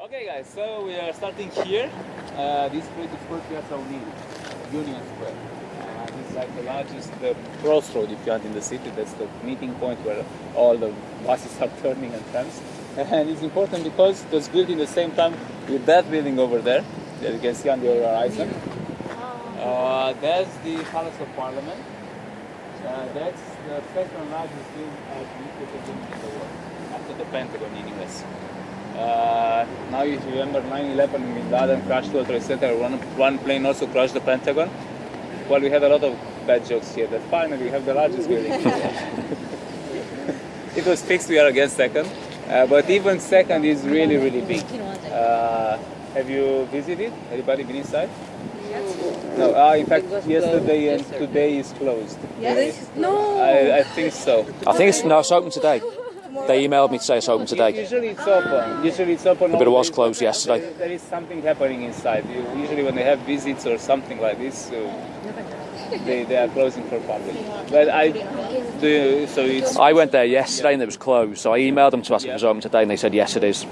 Okay guys, so we are starting here. This street is called Piazza Union Square. It's like the largest crossroad if you want in the city. That's the meeting point where all the buses are turning and trams. And it's important because it was built in the same time with that building over there that you can see on your horizon. That's the Palace of Parliament. That's the second largest building in the world after the Pentagon in US. Now you remember 9/11 when Bin Laden crashed World Trade Center. One plane also crashed the Pentagon. Well, we had a lot of bad jokes here. That finally we have the largest building. It was fixed. We are again second, but even second is really big. Have you visited? Anybody been inside? No. In fact, yesterday and today is closed. Yes? No. I think so. I think it's open today. They emailed me to say it's open today. Usually it's open. But it was closed yesterday. There is something happening inside. Usually when they have visits or something like this, they are closing for public. But I went there yesterday and it was closed, so I emailed them to ask if it was open today, and they said yes, it is.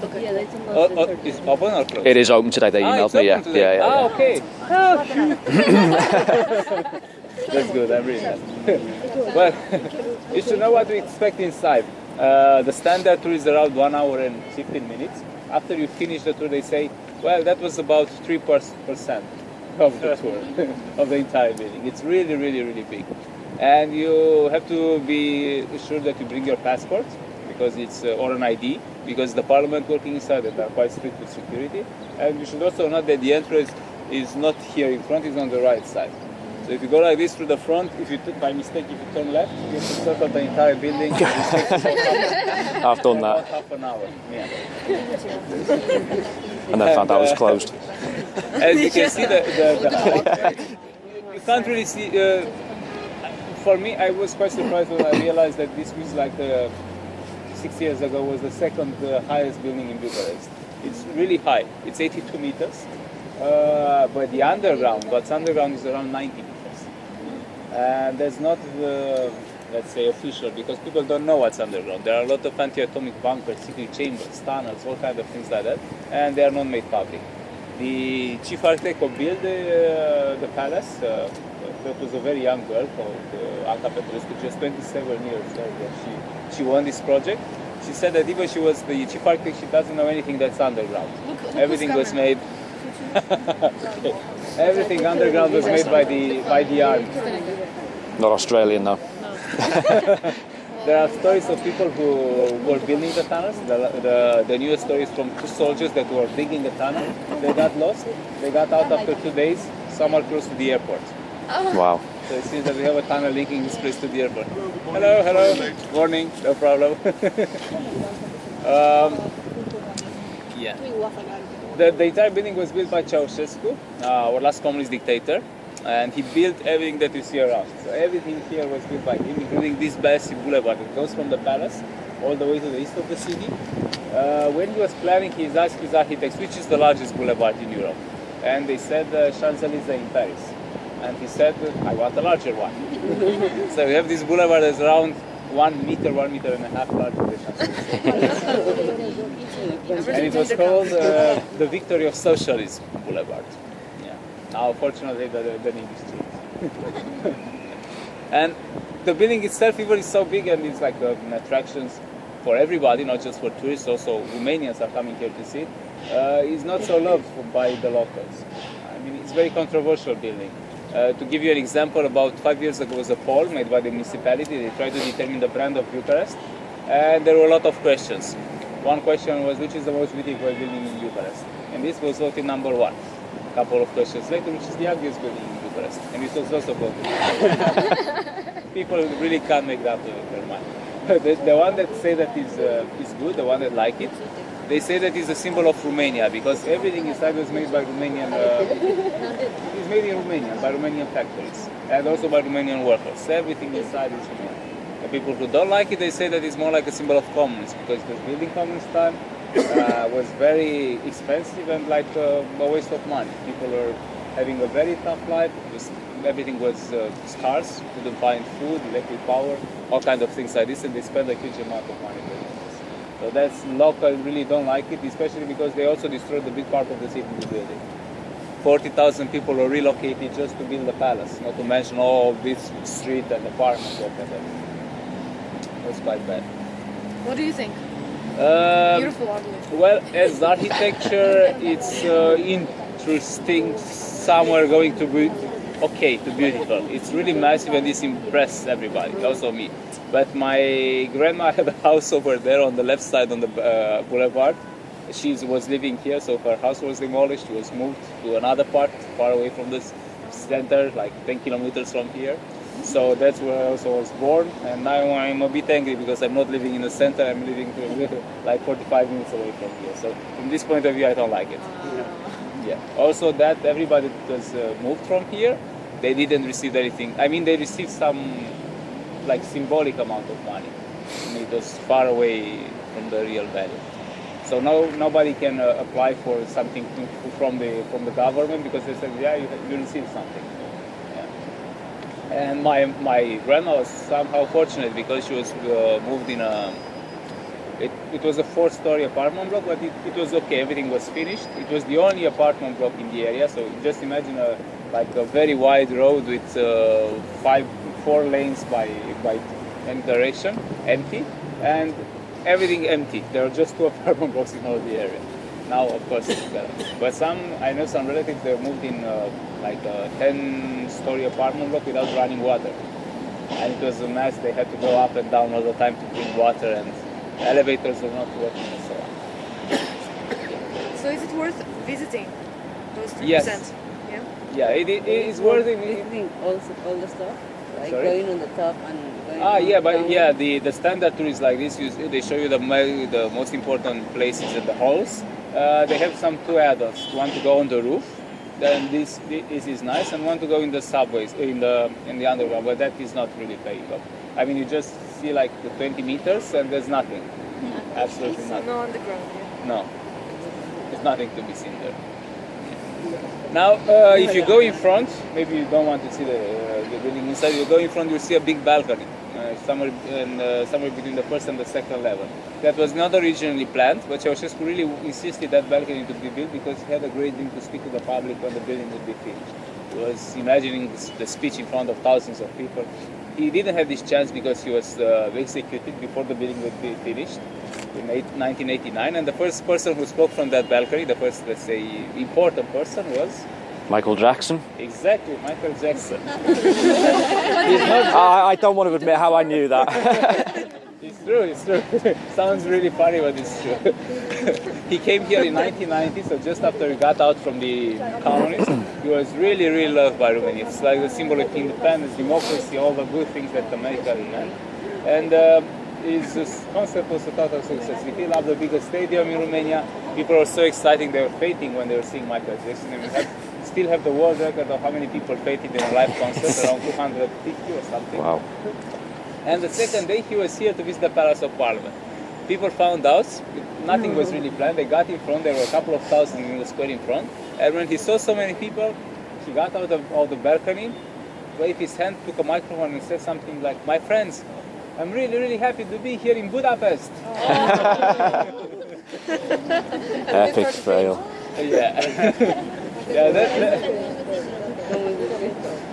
It's open or closed? It is open today. They emailed me. Yeah. Ah, okay. That's good. I'm really happy. Well, you should know what to expect inside. The standard tour is around 1 hour and 15 minutes. After you finish the tour, they say, well, that was about 3% of the tour, of the entire building. It's really big. And you have to be sure that you bring your passport, because it's or an ID, because the parliament working inside it are quite strict with security. And you should also note that the entrance is not here in front, it's on the right side. So if you go like this through the front, by mistake, if you turn left, you have to circle the entire building. I've done that. About half an hour. Yeah. And then found out it was closed. As you can see, you can't really see. For me, I was quite surprised when I realized that this was like 6 years ago was the second highest building in Bucharest. It's really high. It's 82 meters. But the underground, what's underground is around 90 meters. And that's not, let's say, official, because people don't know what's underground. There are a lot of anti-atomic bunkers, secret chambers, tunnels, all kinds of things like that, and they are not made public. The chief architect who built the palace, that was a very young girl called Anca Petrescu, just 27 years old when she won this project. She said that even she was the chief architect, she doesn't know anything that's underground. Everything was made. Okay. Everything underground was made by the army. Not Australian, though. There are stories of people who were building the tunnels. The newest story is from 2 soldiers that were digging the tunnel. They got lost. They got out after 2 days. Some are close to the airport. Wow. So it seems that we have a tunnel linking this place to the airport. Hello. Morning. No problem. Yeah. The entire building was built by Ceausescu, our last communist dictator, and he built everything that you see around. So everything here was built by him, including this massive boulevard that goes from the palace all the way to the east of the city. When he was planning, he asked his architects, which is the largest boulevard in Europe? And they said Champs-Élysées in Paris. And he said, I want a larger one. So we have this boulevard that's around 1 meter and a half larger than Champs-Élysées. And it was called the Victory of Socialism Boulevard. Yeah. Now, fortunately, the name is changed. And the building itself, even is so big, and it's like an attraction for everybody, not just for tourists. Also, Romanians are coming here to see it. It's not so loved by the locals. I mean, it's a very controversial building. To give you an example, about 5 years ago was a poll made by the municipality. They tried to determine the brand of Bucharest, and there were a lot of questions. One question was, which is the most beautiful building in Bucharest? And this was voted number 1. A couple of questions later, which is the ugliest building in Bucharest? And this was also voted. People really can't make that their mind. The one that say that is good, the one that like it, they say that it's a symbol of Romania, because everything inside was made by Romanian, it's made in Romania, by Romanian factories, and also by Romanian workers. Everything inside is Romanian. The people who don't like it, they say that it's more like a symbol of communism, because the building communist time was very expensive and like a waste of money. People are having a very tough life. Everything was scarce, couldn't find food, electric power, all kinds of things like this, and they spend a huge amount of money doing this. So So that's local really don't like it, especially because they also destroyed the big part of the city with building. 40,000 people were relocated just to build the palace, not to mention all this street and apartments and everything. It was quite bad. What do you think? Beautiful, ugly. Well, as architecture, it's interesting, somewhere going to be okay, to beautiful. It's really massive and this impressed everybody, also me. But my grandma had a house over there on the left side on the boulevard. She was living here, so her house was demolished. She was moved to another part, far away from this center, like 10 kilometers from here. So that's where I also was born. And now I'm a bit angry because I'm not living in the center. I'm living like 45 minutes away from here. So from this point of view, I don't like it. Yeah. Also, that everybody that was moved from here, they didn't receive anything. I mean, they received some like symbolic amount of money. I mean, it was far away from the real value. So nobody can apply for something from the government because they said, yeah, you received something. Yeah. And my grandma was somehow fortunate because she was moved in a. It was a 4-story apartment block, but it was okay. Everything was finished. It was the only apartment block in the area. So just imagine a very wide road with 4 lanes by any direction, empty, and everything empty. There are just 2 apartment blocks in all the area. Now, of course, it's better. But I know some relatives, they moved in like a 10-story apartment block without running water. And it was a mess. They had to go up and down all the time to bring water, and elevators were not working and so on. So is it worth visiting those 3%? Yes. Yeah? Yeah, it is worth it. Visiting all the stuff? Like Sorry? going on the top and going Yeah, down. but yeah, the standard tour is like this. They show you the most important places and the halls. They have some 2 add-ons. One to go on the roof, then this is nice, and one to go in the subways, in the underground, but that is not really paying off. I mean, you just see like the 20 meters and there's nothing. Absolutely nothing. No underground, yeah. No, there's nothing to be seen there. Now, if you go in front, maybe you don't want to see the building inside. You go in front, you'll see a big balcony, somewhere between the first and the second level. That was not originally planned, but Ceausescu really insisted that balcony to be built because he had a great thing to speak to the public when the building would be finished. He was imagining the speech in front of thousands of people. He didn't have this chance because he was executed before the building would be finished in 1989, and the first person who spoke from that balcony, the first, let's say, important person was Michael Jackson. Exactly, Michael Jackson. I don't want to admit how I knew that. It's true. Sounds really funny, but it's true. He came here in 1990, so just after he got out from the communists. He was really, really loved by Romania. It's like the symbol of independence, democracy, all the good things that America meant. And his concert was a total success. He filled up the biggest stadium in Romania. People were so excited, they were fainting when they were seeing Michael Jackson. And we still have the world record of how many people fainted in a live concert, around 250 or something. Wow. And the second day he was here to visit the Palace of Parliament. People found out, nothing was really planned. They got in front, there were a couple of thousand in the square in front. And when he saw so many people, he got out of the balcony, waved his hand, took a microphone and said something like, "My friends, I'm really, really happy to be here in Budapest." Epic fail. Yeah. Yeah,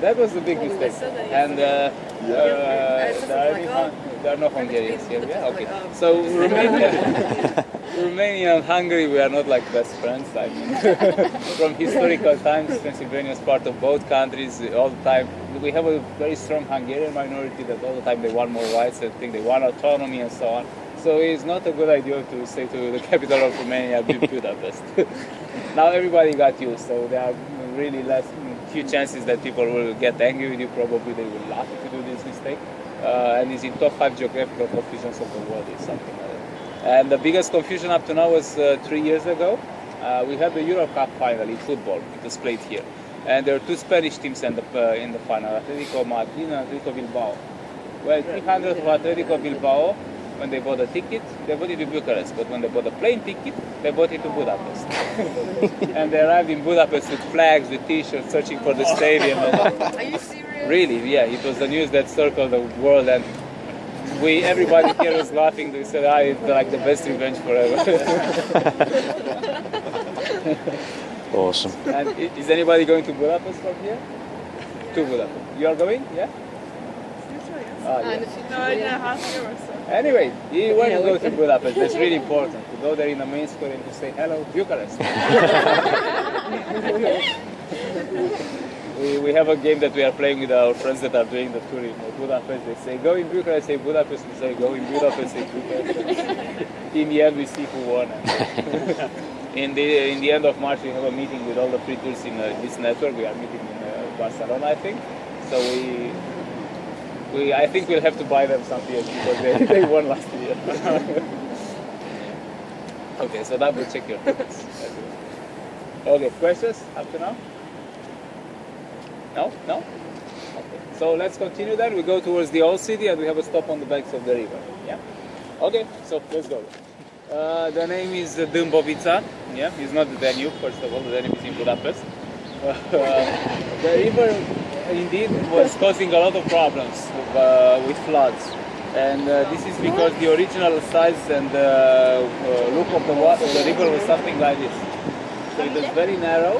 that was a big mistake. And there are no Hungarians here. Yeah, okay. So Romania and Hungary, we are not like best friends. I mean, from historical times, Transylvania is part of both countries all the time. We have a very strong Hungarian minority that all the time they want more rights, they think they want autonomy and so on. So it's not a good idea to say to the capital of Romania, Budapest. Now everybody got used, so there are really few chances that people will get angry with you. Probably they will laugh if you do this mistake. And it's in top 5 geographical confusions of the world, is something like that. And the biggest confusion up to now was 3 years ago. We had the Euro Cup final in football. It was played here. And there were 2 Spanish teams in the final, Atletico Madrid and Atletico Bilbao. Well, 300 of Atletico Bilbao, when they bought a ticket, they bought it to Bucharest. But when they bought a plane ticket, they bought it to Budapest. And they arrived in Budapest with flags, with T-shirts, searching for the stadium. Are you serious? Really, yeah. It was the news that circled the world, and everybody here was laughing. They said, it's like the best revenge forever. Awesome. And is anybody going to Budapest from here? To Budapest. You are going? Yeah? Anyway, you want to go to Budapest. That's really important. To go there in the main square and to say, hello, Bucharest. We have a game that we are playing with our friends that are doing the tour in Budapest. They say, go in Bucharest, say Budapest. We say, go in Budapest, say Bucharest. In the end, we see who won. In the end of March, we have a meeting with all the free tours in this network. We are meeting in Barcelona, I think. So I think we'll have to buy them some beers because they won last year. Okay, so double check your tickets. Okay, questions up to now? No? No? Okay. So let's continue then. We go towards the old city and we have a stop on the banks of the river. Yeah? Okay, so let's go. The name is Dâmbovița. Yeah, it's not the Danube, first of all. The Danube is in Budapest. The river indeed was causing a lot of problems with floods. And this is because the original size and look of the river was something like this. So it was very narrow.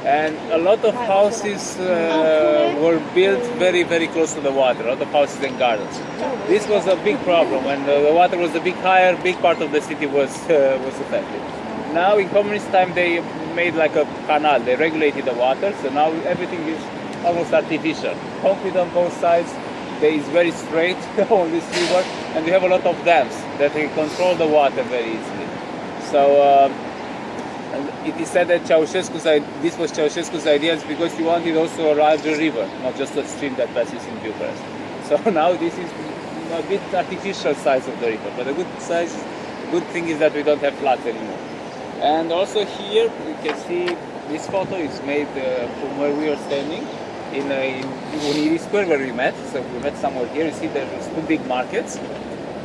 And a lot of houses were built very, very close to the water, a lot of houses and gardens. This was a big problem. When the water was a bit higher, big part of the city was affected. Now in communist time they made like a canal, they regulated the water, so now everything is almost artificial. Concrete on both sides, there is very straight on this river, and we have a lot of dams that can control the water very easily. So it is said that this was Ceausescu's idea because he wanted also a larger river, not just a stream that passes in Bucharest. So now this is a bit artificial size of the river, but the good thing is that we don't have floods anymore. And also here you can see this photo is made from where we are standing in Unirii Square where we met. So we met somewhere here. You see there's two big markets,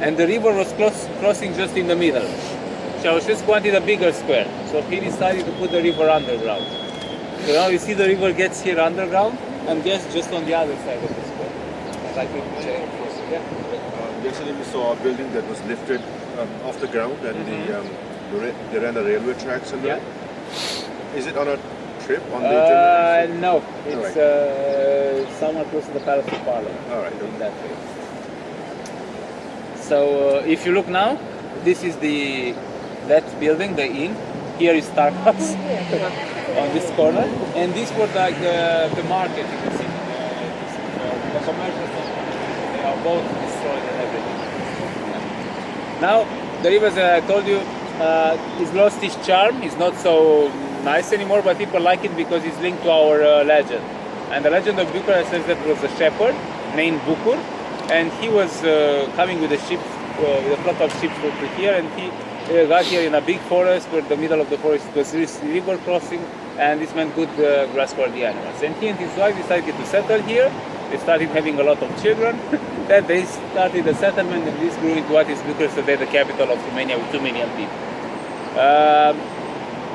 and the river was crossing just in the middle. Ceausescu wanted a bigger square, so he decided to put the river underground. So now you see the river gets here underground, and gets just on the other side of the square. Like Yesterday we saw a building that was lifted off the ground, and they ran the railway tracks in there. Yeah. Is it on a trip on the journey? No, it's somewhere close to the Palace of Parliament. All right. In that way. So if you look now, this is that building, the inn. Here is Starbucks on this corner, and this was like the market. You can see the commercial center. They are both destroyed and everything. Now the river, as I told you, it's lost its charm. It's not so nice anymore, but people like it because it's linked to our legend. And the legend of Bucharest says that was a shepherd named Bucur, and he was coming with a ship, with a flock of sheep through here, and he got here in a big forest where the middle of the forest was this river crossing, and this meant good grass for the animals. And he and his wife decided to settle here. They started having a lot of children. Then they started a settlement, and this grew into what is Bucharest today, the capital of Romania with 2 million people.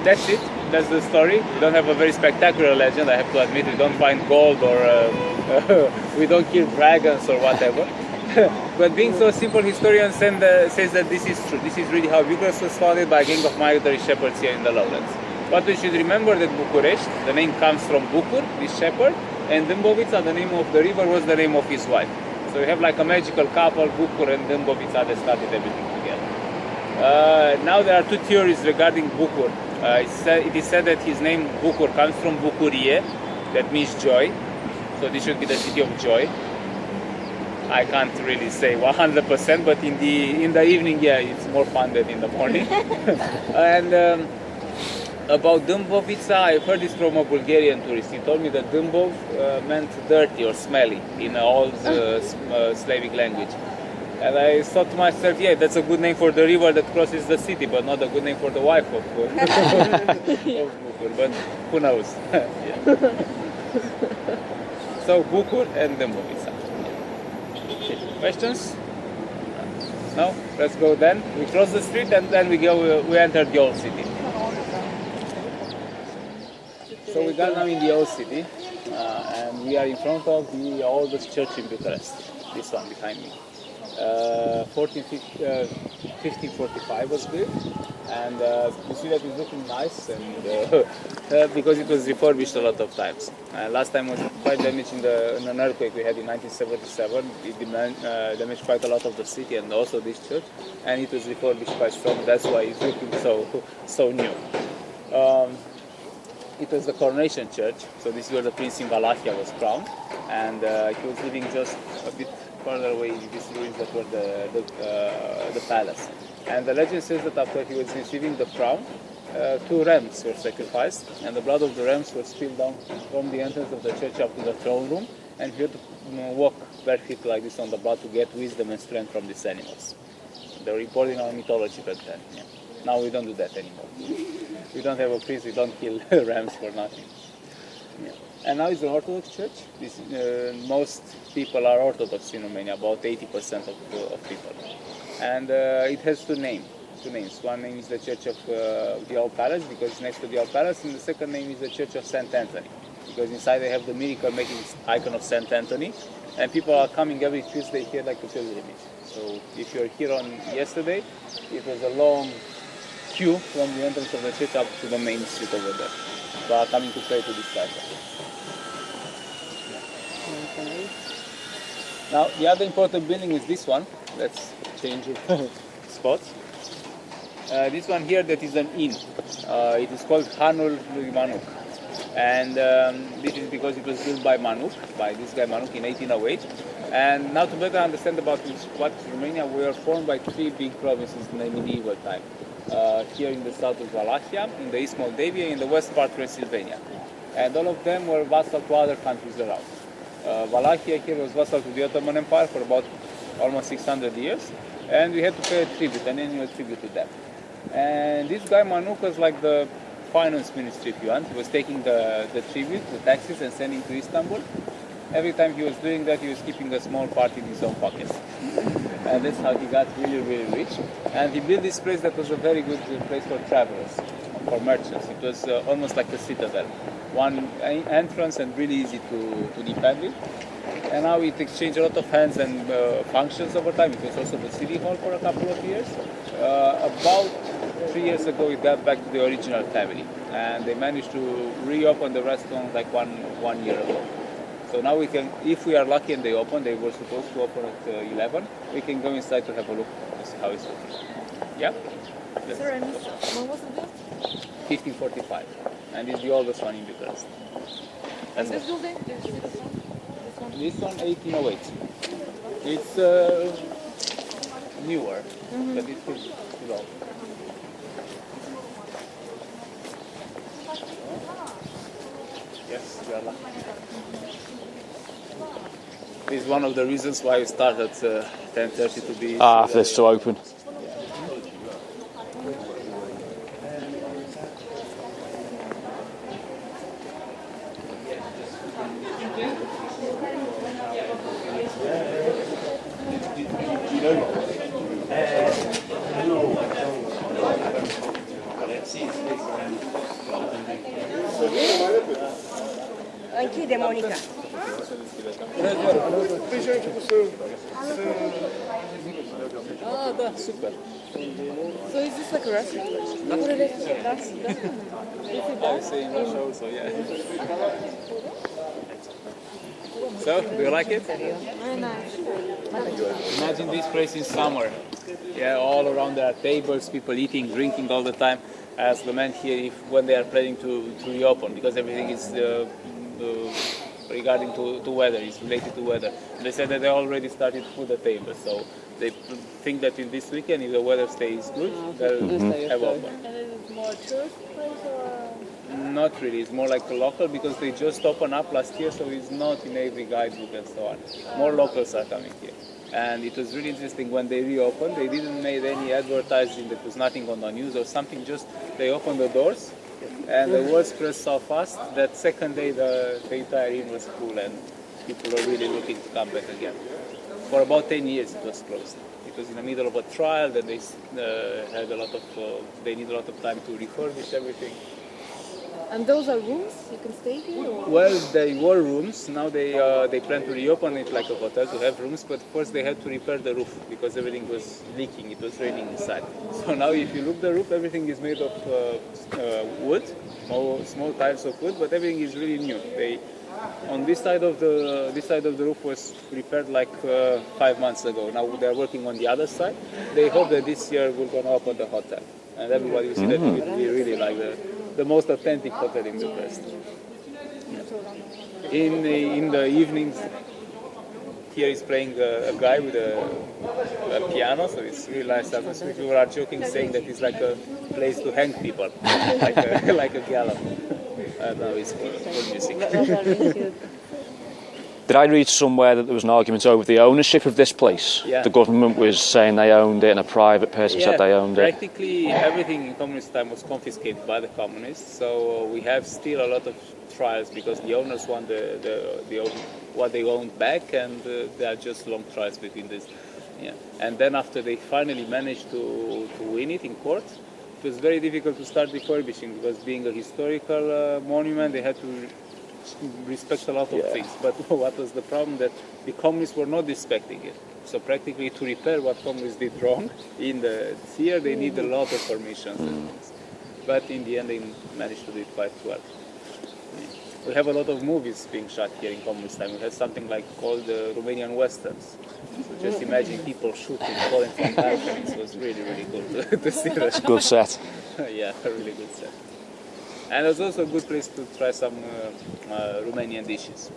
That's it. That's the story. We don't have a very spectacular legend, I have to admit. We don't find gold or we don't kill dragons or whatever. But being so simple, historians says that this is true. This is really how Bucharest was founded by a gang of migratory shepherds here in the lowlands. But we should remember that Bucharest, the name comes from Bucur, this shepherd, and Dâmbovița, the name of the river, was the name of his wife. So we have like a magical couple, Bucur and Dâmbovița, that started everything together. Now there are two theories regarding Bucur. It is said that his name Bucur comes from Bucurie, that means joy. So this should be the city of joy. I can't really say 100%, but in the evening, yeah, it's more fun than in the morning. And about Dâmbovița, I heard this from a Bulgarian tourist. He told me that Dâmbov meant dirty or smelly in old Slavic language. And I thought to myself, yeah, that's a good name for the river that crosses the city, but not a good name for the wife of Bucur. But who knows? So Bucur and Dâmbovița. Questions? No? Let's go then. We cross the street and then we enter the old city. So we got now in the old city and we are in front of the oldest church in Bucharest. This one behind me. 1545 was built, and you see that it's looking nice, and because it was refurbished a lot of times. Last time was quite damaged in an earthquake we had in 1977. It damaged quite a lot of the city and also this church, and it was refurbished quite strong. That's why it's looking so new. It was the coronation church, so this is where the prince in Wallachia was crowned, and he was living just a bit further away in these ruins that were the palace. And the legend says that after he was receiving the crown, 2 rams were sacrificed, and the blood of the rams was spilled down from the entrance of the church up to the throne room, and he had to walk barefoot like this on the blood to get wisdom and strength from these animals. They were important in our mythology back then. Yeah. Now we don't do that anymore. We don't have a priest, we don't kill rams for nothing. Yeah. And now it's an Orthodox church. Most people are Orthodox in Romania, about 80% of people. And it has two names. One name is the Church of the Old Palace, because it's next to the Old Palace, and the second name is the Church of Saint Anthony, because inside they have the miracle-making icon of Saint Anthony, and people are coming every Tuesday here like a pilgrimage. So if you're here on yesterday, it was a long queue from the entrance of the church up to the main street over there. They are coming to pray to this guy. Okay. Now, the other important building is this one. Let's change spots. This one here, that is an inn. It is called Hanul lui Manuk. And this is because it was built by Manuk, by this guy Manuk in 1808. And now to better understand about what Romania, we are formed by 3 big provinces in the medieval time. Here in the south of Wallachia, in the east Moldavia, in the west part Transylvania. And all of them were vassal to other countries around. Wallachia here was vassal to the Ottoman Empire for about almost 600 years. And we had to pay a tribute, an annual tribute to them. And this guy Manuk was like the finance ministry, if you want. He was taking the tribute, the taxes, and sending to Istanbul. Every time he was doing that, he was keeping a small part in his own pockets. And that's how he got really, really rich. And he built this place that was a very good place for travelers, for merchants. It was almost like a citadel. One entrance and really easy to defend with. And now it exchanged a lot of hands and functions over time. It was also the city hall for a couple of years. About 3 years ago, it got back to the original family. And they managed to reopen the restaurant like one year ago. So now we can, if we are lucky and they open, they were supposed to open at 11, we can go inside to have a look to see how it's looking. Yeah? Yes. Sorry, I missed. When was it built? 1545. And it's the oldest one in Bucharest. And this building? This one? This one, 1808. It's newer, but it's still old. Yes, we are lucky. This is one of the reasons why we start at 10:30 to be... for this to open. Închide, Monica. Ah, da, super. So is this like a restaurant? I was saying my show, so yeah. So, do you like it? Very nice. Imagine this place in summer. Yeah, all around there are tables, people eating, drinking all the time. As the men here, when they are planning to reopen, because everything is regarding to weather, it's related to weather. They said that they already started to put the tables, so they think that in this weekend, if the weather stays good, they'll have open. And is it more tourist place or? Not really, it's more like a local, because they just opened up last year, so it's not in every guidebook and so on. More locals are coming here. And it was really interesting when they reopened, they didn't make any advertising, there was nothing on the news or something, just they opened the doors and the word spread so fast that second day the entire inn was full and people were really looking to come back again. For about 10 years it was closed. It was in the middle of a trial that they had a lot of, they need a lot of time to refurbish everything. And those are rooms you can stay here? Or? Well, they were rooms. Now they plan to reopen it like a hotel to have rooms, but first they had to repair the roof because everything was leaking. It was raining inside. So now, if you look the roof, everything is made of wood, small tiles of wood, but everything is really new. On this side of the roof was repaired like 5 months ago. Now they're working on the other side. They hope that this year we're going to open the hotel, and everybody will see that we really like the most authentic hotel in Bucharest. In the evenings, here is playing a guy with a piano, so it's really nice atmosphere. People are joking, saying that it's like a place to hang people, like a gallows. No, it's for music. Did I read somewhere that there was an argument over the ownership of this place? Yeah. The government was saying they owned it and a private person said they owned it. Practically everything in communist time was confiscated by the communists, so we have still a lot of trials because the owners want what they owned back, and there are just long trials between this. Yeah. And then after they finally managed to win it in court, it was very difficult to start refurbishing because being a historical monument, they had to respect a lot of things. But what was the problem? That the communists were not respecting it. So practically to repair what communists did wrong in the theater, they need a lot of permissions and things. But in the end, they managed to do it quite well. We have a lot of movies being shot here in communist time. We had something like called Romanian Westerns. So just imagine people shooting, falling from balconies. It was really, really good to see that. It's a good set. Yeah, a really good set. And it's also a good place to try some Romanian dishes.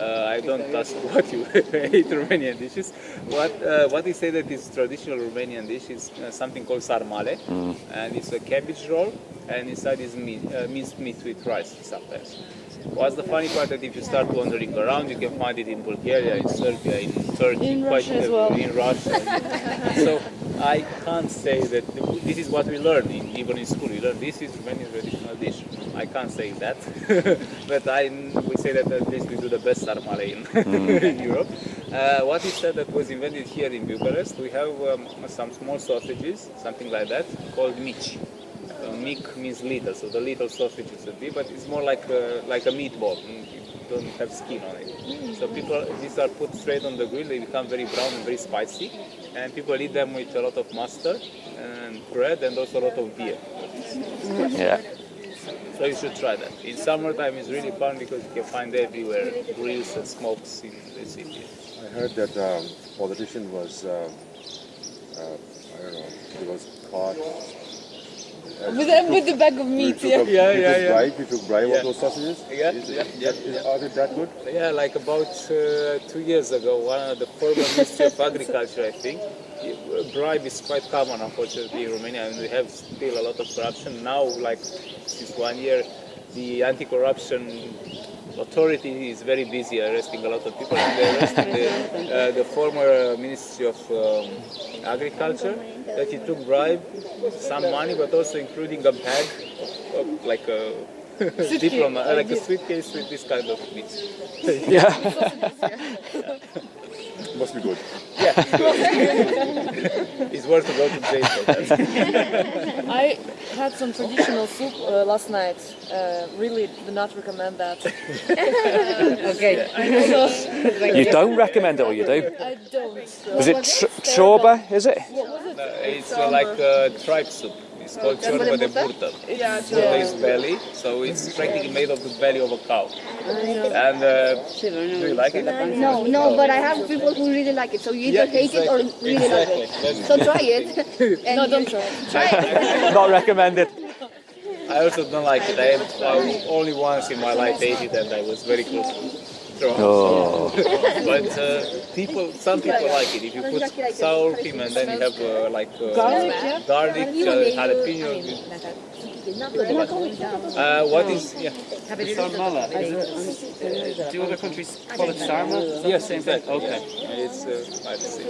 I don't ask what you eat Romanian dishes. What they say that is traditional Romanian dish is something called sarmale, and it's a cabbage roll, and inside is minced meat with rice sometimes. What's the funny part that if you start wandering around, you can find it in Bulgaria, in Serbia, in Turkey, in Russia as well. In Russia. So I can't say that this is what we learn even in school. We learn this is Romanian traditional dish. I can't say that, but we say that at least we do the best sarmale in Europe. What is said that was invented here in Bucharest, we have some small sausages, something like that, called mici. Mic means little, so the little sausage is a bit, but it's more like a meatball. You don't have skin on it. So these are put straight on the grill. They become very brown and very spicy, and people eat them with a lot of mustard and bread, and also a lot of beer. Yeah. So you should try that. In summertime, it's really fun because you can find everywhere grills and smokes in the city. I heard that politician was, I don't know, he was caught. With the bag of meat, He took bribe of those sausages? Yeah. Are they that good? Yeah, like about 2 years ago, one of the former Ministry of Agriculture, I think, bribe is quite common, unfortunately, in Romania, and we have still a lot of corruption. Now, like since 1 year, the anti-corruption authority is very busy arresting a lot of people, and they arrested the former Ministry of Agriculture that he took bribe, some money, but also including a bag of like a diploma, like a suitcase with this kind of meat. Yeah. Must be good. Yeah, it's worth to go to jail for that. I had some traditional soup last night. Really do not recommend that. Okay. You don't recommend it, or you do? I don't. Is it chorba, is it? What was it? It's like tripe soup. It's called chorba de burtă. Burtă is belly, so it's practically made of the belly of a cow. And do you like it? No, but I have people who really like it. So you either hate it or really like it. So try it. And No, don't try. Try it. Not recommended. I also don't like it. I only once in my life ate it, and I was very close to throwing up. But some people like it. If you put sour cream and then you have garlic, jalapeno. What is Sarmala. Do other countries call it sarma? Yes, exactly. Okay, it's I see.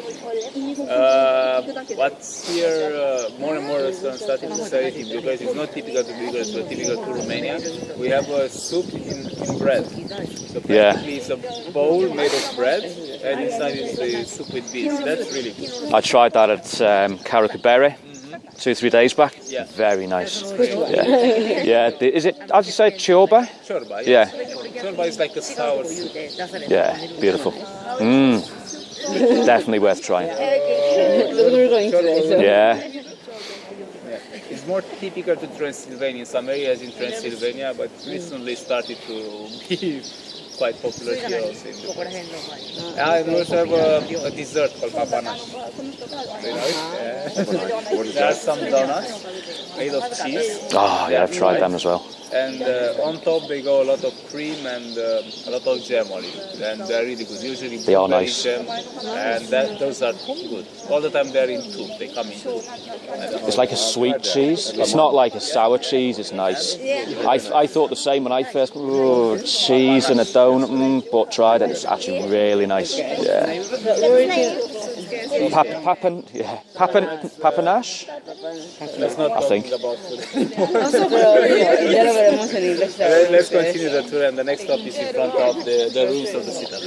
What's here more and more restaurants starting to sell it because it's not typical to Bucharest, but typical to Romania. We have a soup in bread. So practically it's a bowl made of bread, and inside is the soup with beans. That's really good. I tried that at Caracabere. 2-3 days back. Yeah. Very nice. Yeah. Yeah. Is it, as you say, chorba? Chorba, Yeah. Chorba is like a sour soup. Yeah. Beautiful. Definitely worth trying. We're going today, so. Yeah. It's more typical to Transylvania, in some areas in Transylvania, but recently started to be quite popular here also in Bucharest. And we also have a dessert called papanash. You know it? There are some donuts made of cheese. Oh, yeah, I've tried them as well. And on top they go a lot of cream and a lot of jam olive, and they're really good. Usually They are blueberry nice. jam, and those are good. All the time they're in tube. They come in tube. It's like a sweet cheese. It's not like a sour cheese. It's nice. I thought the same when I first. Oh, cheese and a donut, but tried it. It's actually really nice. Yeah. Papanash. Let's not I think. talk about Let's continue the tour, and the next stop is in front of the ruins of the citadel.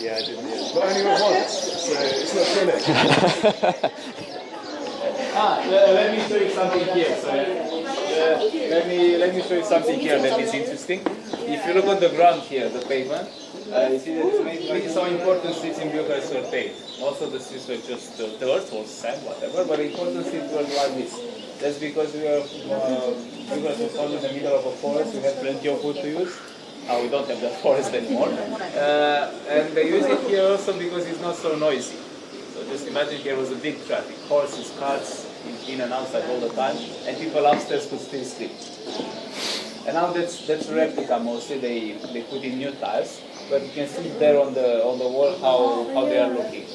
Yeah, I didn't hear. But only once. It's not finished. Let me show you something here. So, let me show you something here that is interesting. If you look on the ground here, the pavement, you see that this is how important streets in Bucharest were paved. Most of the streets were just dirt or sand, whatever, but the important streets were like this. That's because Bucharest was found in the middle of a forest. We had plenty of wood to use. Now we don't have that forest anymore. And they use it here also because it's not so noisy. So just imagine here was a big traffic, horses, carts, in and outside all the time, and people upstairs could still sleep. And now that's a replica mostly. They put in new tiles, but you can see there on the wall how they are looking.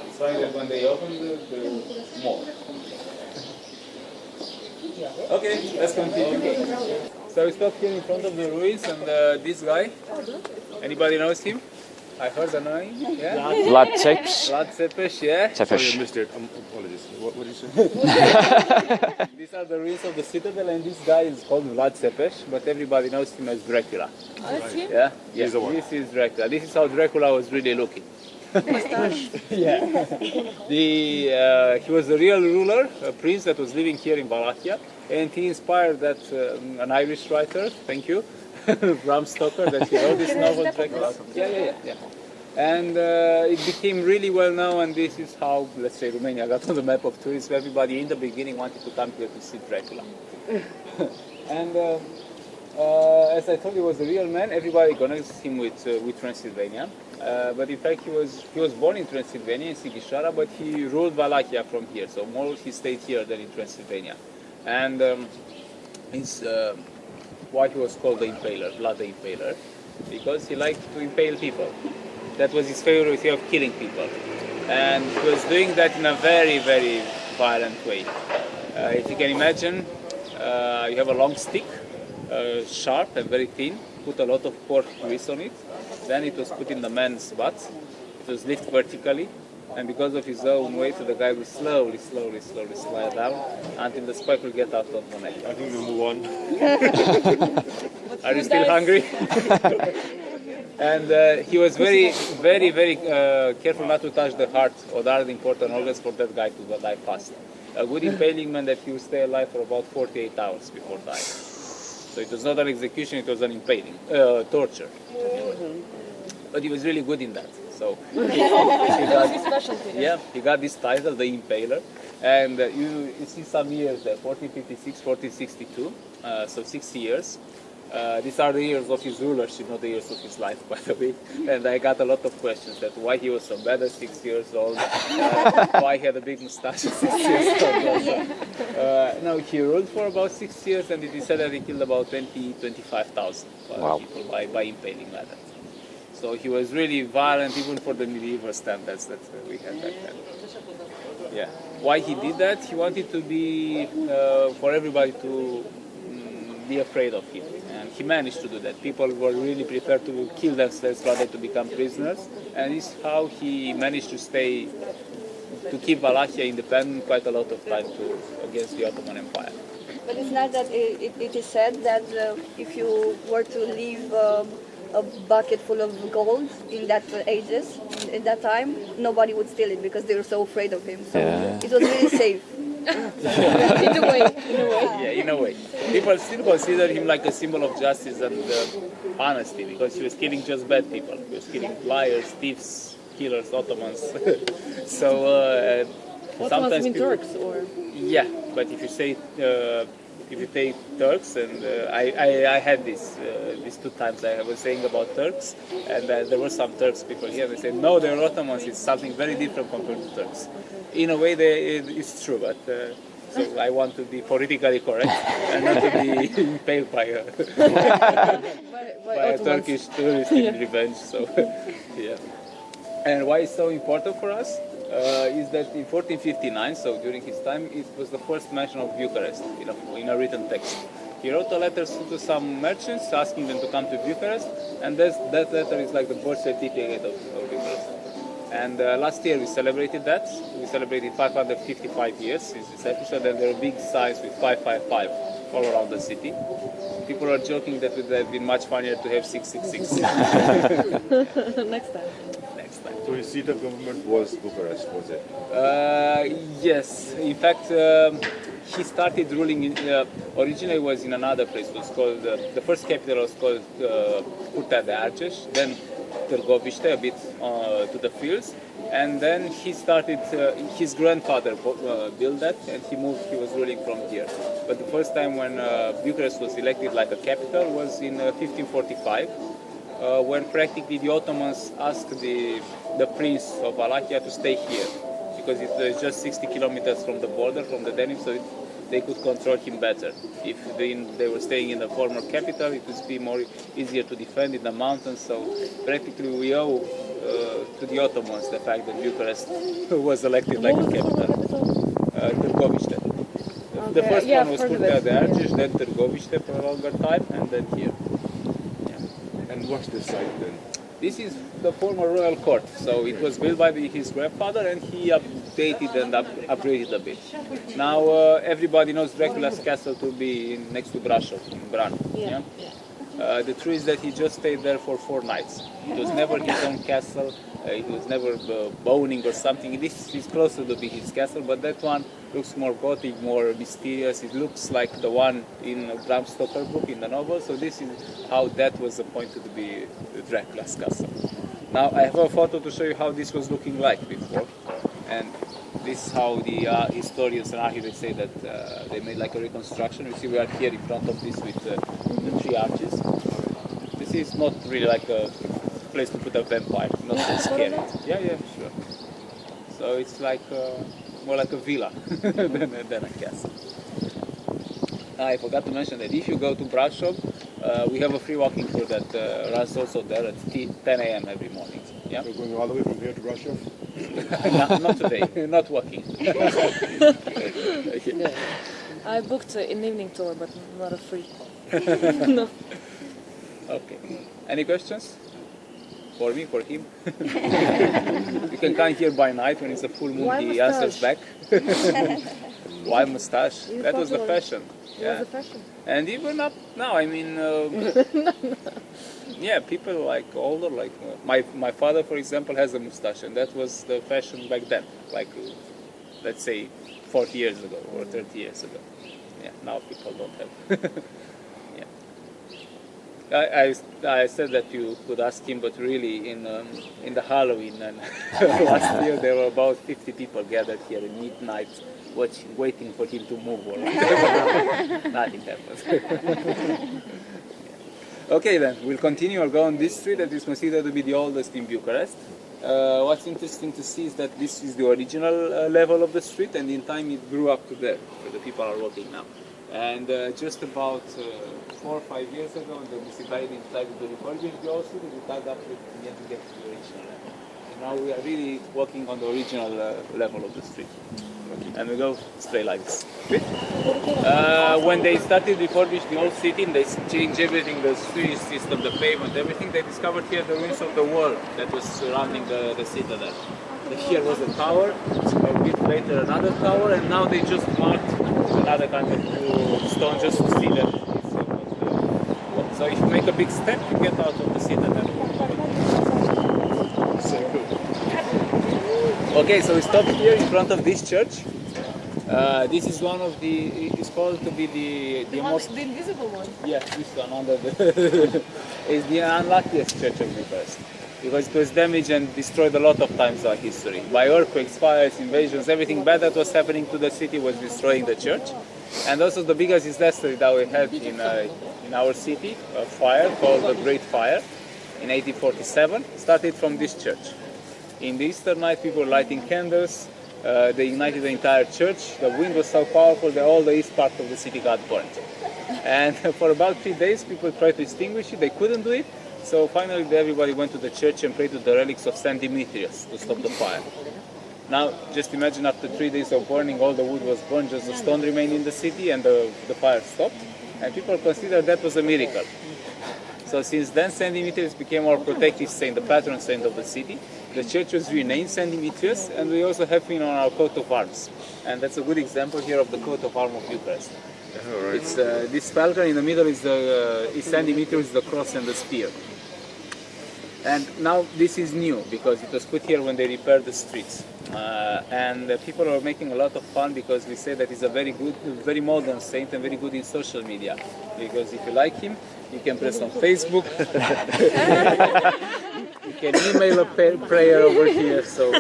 It's funny that when they open the more. Okay, let's continue. So we stopped here in front of the ruins, and this guy, anybody knows him? I heard the name, yeah? Vlad Tepes. Vlad Tepes, yeah? Sorry, I Tepes. missed it. Apologies. What did you say? These are the ruins of the citadel, and this guy is called Vlad Tepes, but everybody knows him as Dracula. Yeah? He's the one. This is Dracula. This is how Dracula was really looking. Yeah. He was a real ruler, a prince that was living here in Wallachia, and he inspired that an Irish writer, thank you, Bram Stoker, that he wrote this novel Dracula. Yeah. And it became really well known, and this is how, let's say, Romania got on the map of tourism. Everybody in the beginning wanted to come here to see Dracula. And as I told you, he was a real man. Everybody connects him with Transylvania. But in fact, he was born in Transylvania, in Sighișoara, but he ruled Wallachia from here. So more he stayed here than in Transylvania. And why he was called the Impaler, Vlad the Impaler, because he liked to impale people. That was his favorite way of killing people. And he was doing that in a very, very violent way. If you can imagine, you have a long stick, sharp and very thin, put a lot of pork grease on it. Then it was put in the man's butt. It was lifted vertically, and because of his own weight, the guy will slowly slide down until the spike will get out of the neck. I think we'll move on. Are you still hungry? And he was very careful not to touch the heart or the other important organs for that guy to die fast. A good impaling meant that he would stay alive for about 48 hours before dying. So it was not an execution, it was an impaling, torture. But he was really good in that. So he got this title, the Impaler. And you see some years there, 1456, 1462, so 60 years. These are the years of his rulership, not the years of his life, by the way. And I got a lot of questions that why he was so bad at 6 years old, why he had a big mustache at 6 years old. No, he ruled for about 6 years, and it is said that he killed about 25,000 people by impaling like that. So he was really violent, even for the medieval standards that we had back then. Yeah. Why he did that? He wanted to be, for everybody to be afraid of him. And he managed to do that. People were really prepared to kill themselves rather to become prisoners. And this is how he managed to keep Wallachia independent quite a lot of time against the Ottoman Empire. But it's not that it is said that if you were to leave a bucket full of gold in that ages, in that time, nobody would steal it because they were so afraid of him. So it was really safe. In a way. Yeah, in a way. People still consider him like a symbol of justice and honesty because he was killing just bad people. He was killing liars, thieves, killers, Ottomans. So sometimes mean people, Turks or? yeah, but if you say if you take Turks, and I had this these 2 times I was saying about Turks, and there were some Turks people here. They said no, they're Ottomans. It's something very different compared to Turks. In a way, it's true, but so I want to be politically correct and not to be impaled by a Turkish tourist in revenge. So yeah. And why it's so important for us is that in 1459, so during his time, it was the first mention of Bucharest in a written text. He wrote a letter to some merchants asking them to come to Bucharest, and that letter is like the birth certificate of Bucharest. And last year we celebrated that. We celebrated 555 years since its episode, and there are big signs with 555 all around the city. People are joking that it would have been much funnier to have 666. Next time. So his seat of government was Bucharest, was it? Yes. In fact, he started ruling in, originally was in another place. It was called, the first capital was called Curtea de Argeș, then Târgoviște, a bit to the fields. And then he started, his grandfather built that, and he was ruling from here. But the first time when Bucharest was elected like a capital was in 1545. When practically the Ottomans asked the prince of Wallachia to stay here, because it's just 60 kilometers from the border, from the Danube, so they could control him better. If they were staying in the former capital, it would be more easier to defend in the mountains. So practically we owe to the Ottomans the fact that Bucharest was elected like a capital. Târgoviște. The first one was Curtea de Argeș, then Târgoviște for a longer time, and then here. And what's this site then? This is the former royal court, so it was built by his grandfather, and he updated and upgraded a bit. Now everybody knows Dracula's castle to be next to Brașov, in Bran. Yeah. The truth is that he just stayed there for 4 nights. It was never his own castle. It was never boning or something. This is closer to be his castle, but that one looks more gothic, more mysterious. It looks like the one in Bram Stoker book in the novel. So this is how that was appointed to be Dracula's castle. Now I have a photo to show you how this was looking like before, and this is how the historians and architects say that they made like a reconstruction. You see, we are here in front of this with the 3 arches. This is not really like a place to put a vampire, not so scary. Yeah, sure. So it's like more like a villa than a castle. I forgot to mention that if you go to Brașov, we have a free walking tour that runs also there at 10 a.m. every morning. Yeah? We're going all the way from here to Russia? Not today, not walking. I booked an evening tour, but not a free. No. Okay. Any questions? For me, for him? You can come here by night when it's a full moon. Why he mustache? answers back. Why mustache? That was the fashion. It was the fashion. And even up now, I mean, yeah, people like older, like my father, for example, has a mustache, and that was the fashion back then, like let's say 40 years ago or 30 years ago. Yeah, now people don't have. Yeah, I said that you could ask him, but really in the Halloween and last year there were about 50 people gathered here at midnight, waiting for him to move or nothing happened. Okay, then we'll continue. I'll go on this street that is considered to be the oldest in Bucharest. What's interesting to see is that this is the original level of the street, and in time it grew up to there, where the people are walking now. And just about 4 or 5 years ago, the municipality decided to refurbish the old street, and we dug up to get to the original level. And now we are really walking on the original level of the street. And we go straight like this. When they started to refurbish the old city, and they changed everything, the street system, the pavement, everything, they discovered here the ruins of the wall that was surrounding the citadel. Here was a tower, a bit later another tower, and now they just marked the another kind of stone just to see that it's so if you make a big step, you get out of the citadel. So cool. Okay, so we stopped here in front of this church. This is one of the, it's called to be the most... The invisible one. Yeah, this one under the... is the unluckiest church of Bucharest. Because it was damaged and destroyed a lot of times in history. By earthquakes, fires, invasions, everything bad that was happening to the city was destroying the church. And also the biggest disaster that we had in our city, a fire called the Great Fire in 1847, started from this church. In the Easter night, people were lighting candles. They ignited the entire church. The wind was so powerful that all the east part of the city got burnt. And for about 3 days, people tried to extinguish it. They couldn't do it. So finally, everybody went to the church and prayed to the relics of Saint Demetrius to stop the fire. Now, just imagine after 3 days of burning, all the wood was burned, just the stone remained in the city, and the fire stopped. And people consider that was a miracle. So since then, Saint Demetrius became our protective saint, the patron saint of the city. The church was renamed Saint Demetrius, and we also have him on our coat of arms. And that's a good example here of the coat of arms of Bucharest. Oh, right. It's this falcon in the middle is Saint Demetrius, the cross and the spear. And now this is new because it was put here when they repaired the streets. And people are making a lot of fun because we say that he's a very good, very modern saint and very good in social media. Because if you like him, you can press on Facebook. You can email a prayer over here. So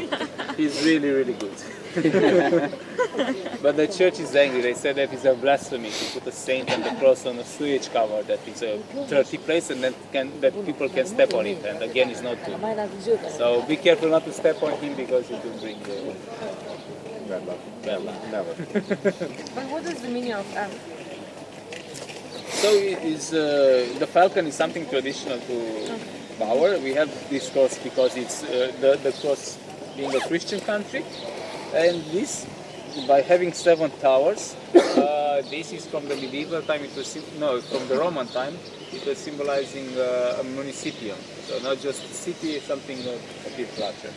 he's really, really good. But the church is angry. They said that it's a blasphemy to put a saint and the cross on a sewage cover, that it's a dirty place and that people can step on it. And again, it's not good. So be careful not to step on him because it will bring Bad luck. bad luck. Never. But what is the meaning of M? So it is, the falcon is something traditional to Bauer. We have this cross because it's the cross being a Christian country. And this, by having 7 towers, this is from the medieval time, it was, no, from the Roman time, it was symbolizing a municipium. So not just a city, something a bit larger.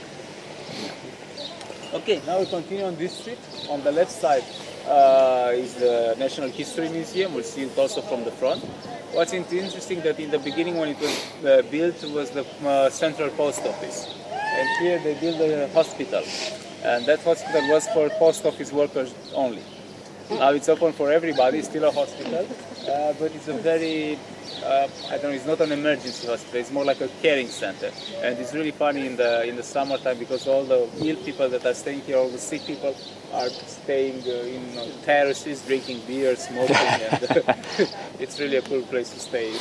Okay, now we continue on this street. On the left side is the National History Museum. We'll see it also from the front. What's interesting that in the beginning when it was built was the central post office. And here they built a hospital. And that hospital was for post office workers only. Now it's open for everybody, it's still a hospital, but it's a very, I don't know, it's not an emergency hospital, it's more like a caring center. And it's really funny in the summertime because all the ill people that are staying here, all the sick people are staying in terraces, drinking beer, smoking, and it's really a cool place to stay.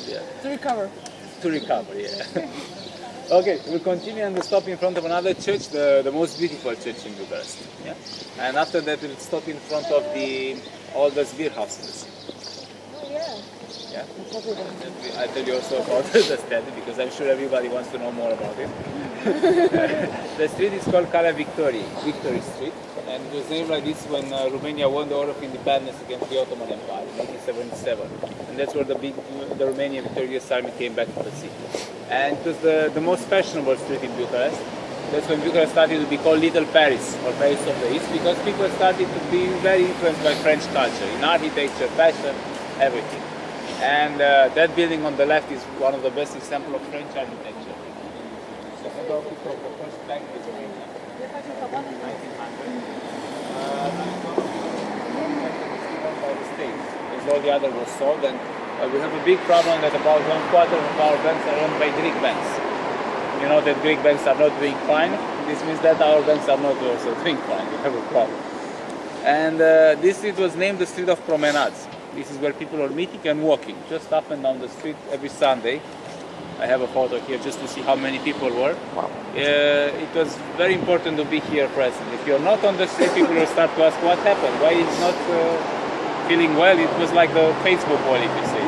Yeah. To recover. To recover, yeah. Okay, we'll continue and we'll stop in front of another church, the most beautiful church in Bucharest. Yeah? And after that we'll stop in front of the oldest beer houses. Oh yeah. Yeah? I'll tell you also about the study because I'm sure everybody wants to know more about it. The street is called Calea Victoriei, Victory Street, and it was named like this when Romania won the War of Independence against the Ottoman Empire in 1977. And that's where the Romanian victorious army came back to the city. And it was the most fashionable street in Bucharest. That's when Bucharest started to be called Little Paris, or Paris of the East, because people started to be very influenced by French culture, in architecture, fashion, everything. And that building on the left is one of the best examples of French architecture. The head office of the first bank is in 1900. By the state, because all the others were sold, and we have a big problem that about 1/4 of our banks are owned by Greek banks. You know that Greek banks are not doing fine. This means that our banks are not also doing fine. We have a problem. And this street was named the Street of Promenades. This is where people are meeting and walking, just up and down the street every Sunday. I have a photo here just to see how many people were. Wow. It was very important to be here present. If you're not on the street, people will start to ask what happened, why it's not feeling well. It was like the Facebook wall, if you say.